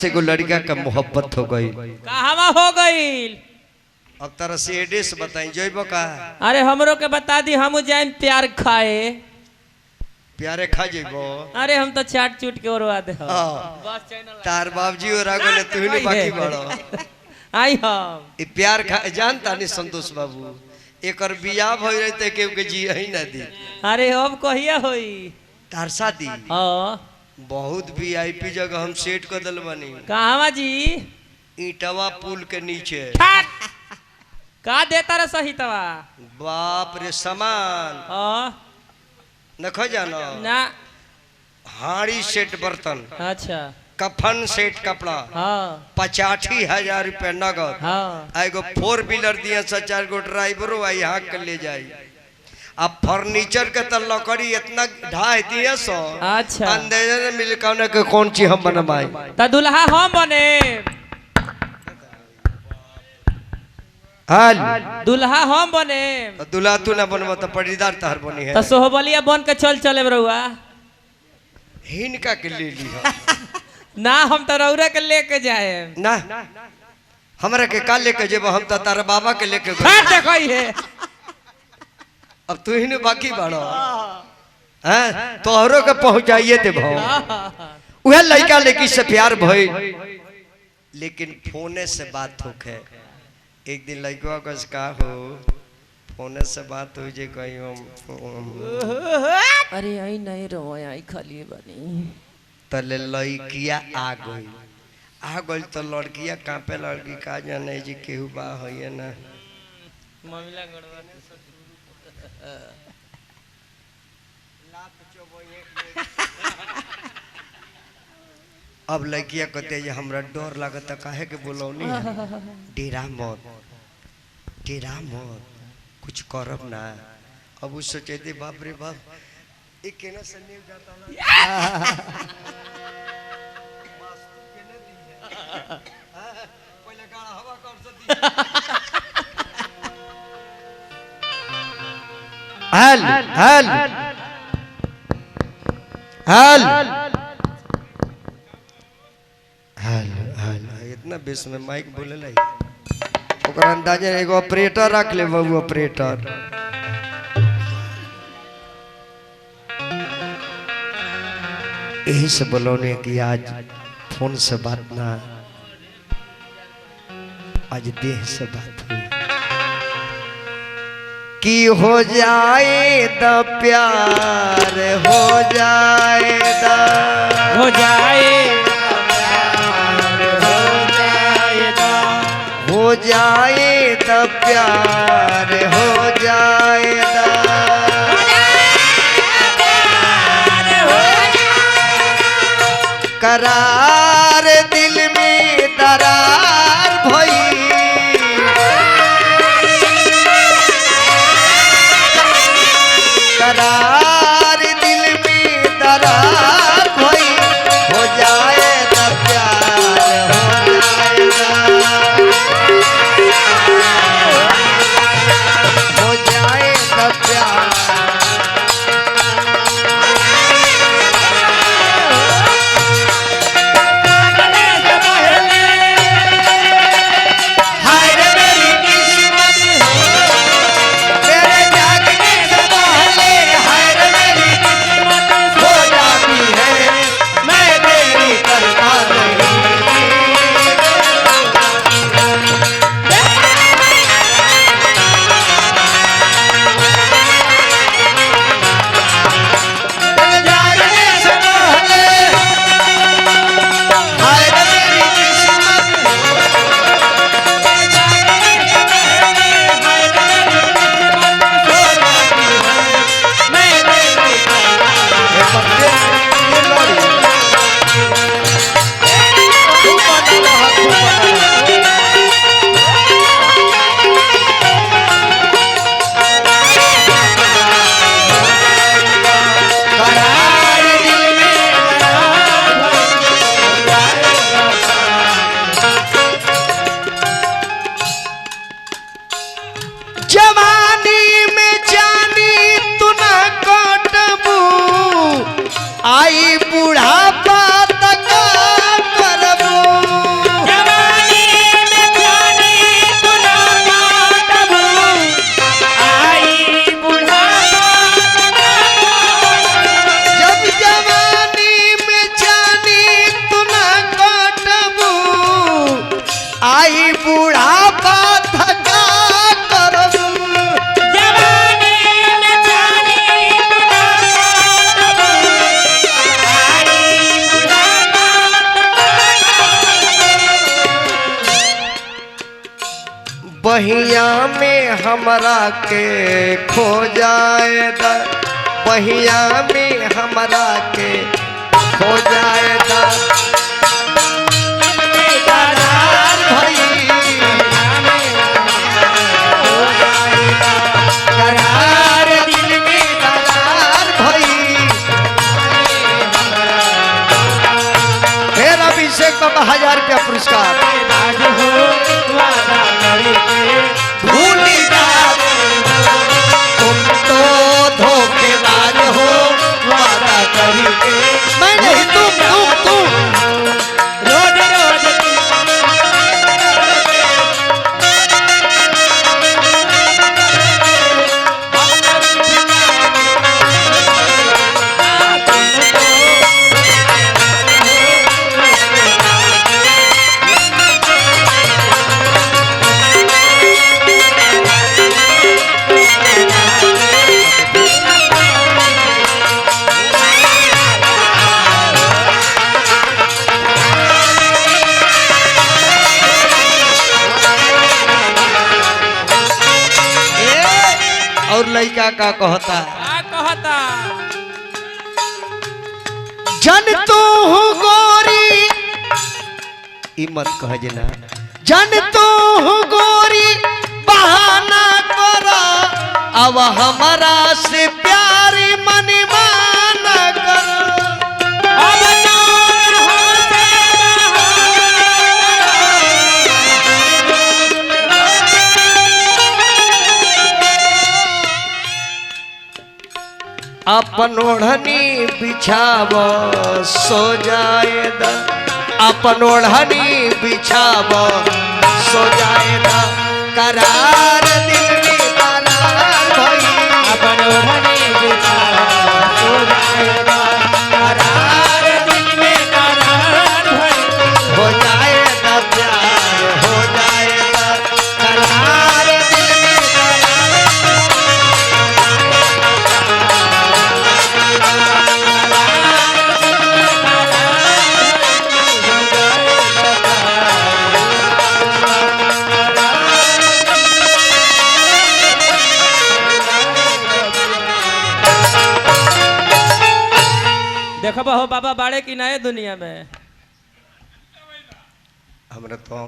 से को लड़का का मोहब्बत हो गई। कहवा हो गई? अब तरह से एड्रेस बताई जइबो का? अरे हमरो के बता दी, हम जाए प्यार खाए। प्यारे खा जइबो? अरे हम तो चाट चूट के ओरवा दे। बस चैनल तार बाबूजी और आगो तू ही बाकी बड़ो आई हम ई प्यार खा जानता नहीं संतोष बाबू एकर बियाह भई रहते केहू के जी ही ना दी। अरे अब कहिया होई तार शादी? हां बहुत वीआईपी जगह हम सेट कर दल बनी। कहवा जी? ईटवा पुल के नीचे। का देता रे सही तवा? बाप रे सामान न खो जानो ना। हाड़ी सेट बर्तन, अच्छा कफन सेट कपड़ा, हाँ 85,000 रुपया नगद। हाँ एगो 4 व्हीलर दिया 4 गो ड्राइवरो आई हाँ कर ले जाई। अब फर्नीचर के तो लकड़ी इतना ढाई दिया सो। अच्छा अंदर मिल के कौन चीज हम बनवाई? त दुल्हा हम बने। हाल दुल्हा हम बने। तो दुल्हा तू ना बनवा तो पटीदार तहर बनी है। तो सोहबलिया बन के चले रहुआ। हिनका के ले ली ना हम तो रौरा के लेके जाए ना हमरा के का लेके जेब? हम तो तारा बाबा के लेके देखो है। अब तू ही ने बाकी बाड़ो हैं तोहरो के पहुंचाइए दे भाव। वह लड़का लेकी से प्यार भई लेकिन फोने से बात होखे। एक दिन लड़का का हो फोने से बात हो जे कहीं हम अरे आई नहीं रो आई खाली बनी तले लड़किया आ गई तो लड़किया कांपे लड़की का जाने जी केहू बा होइए ना मामला गड़बड़। अब लड़किया कहते जे हमरा डर लागत काहे के बोलौनी डेरा मत कुछ करब ना। अब उ सोचे दे बाप रे बाप एक केना से नहीं जाता ना पहले गाड़ा हवा कर सदी। हल हल हल हल हल इतना बेस में माइक बोले लाई ओकरा अंदाजे एगो ऑपरेटर रख ले बाबू। ऑपरेटर यही से बोलोने कि आज फोन से बात ना आज देह से बात हुई कि हो जाए द प्यार हो जाए द हो जाए हो जाए द प्यार हो जाए द करार दिल में दरार भई करार दिल में दरार भई हो जाए द प्यार हो जाए द प्यार। आई बुढ़ापा धका करब जवानी में जानी बहिया में हमरा के खो जाएगा बहिया में हमरा के खो जाएगा करार भई करार दिल में करार भई फिर अभिषेक बाबा 1000 रुपया पुरस्कार भूल तुम तो धोखेबाज हो वादा करके मैं नहीं तुम रोज रोज और लड़का का कहता कहता जन तू गोरी ई मत कह जना जन तू गोरी बहाना करा अब हमारा से प्यार मनमाना करा अब नौर हमसे अपन ओढ़नी बिछाव सो जाएगा अपन ओढ़नी बिछाव सो जाएगा करार दिल में करार भई अपन ओढ़नी बिछावा सो जाएगा करार दिल में करार भई हो जाएगा प्यार हो जाएगा करार दिल में करार देखो हो बाबा बाड़े की नए दुनिया में हमरा तो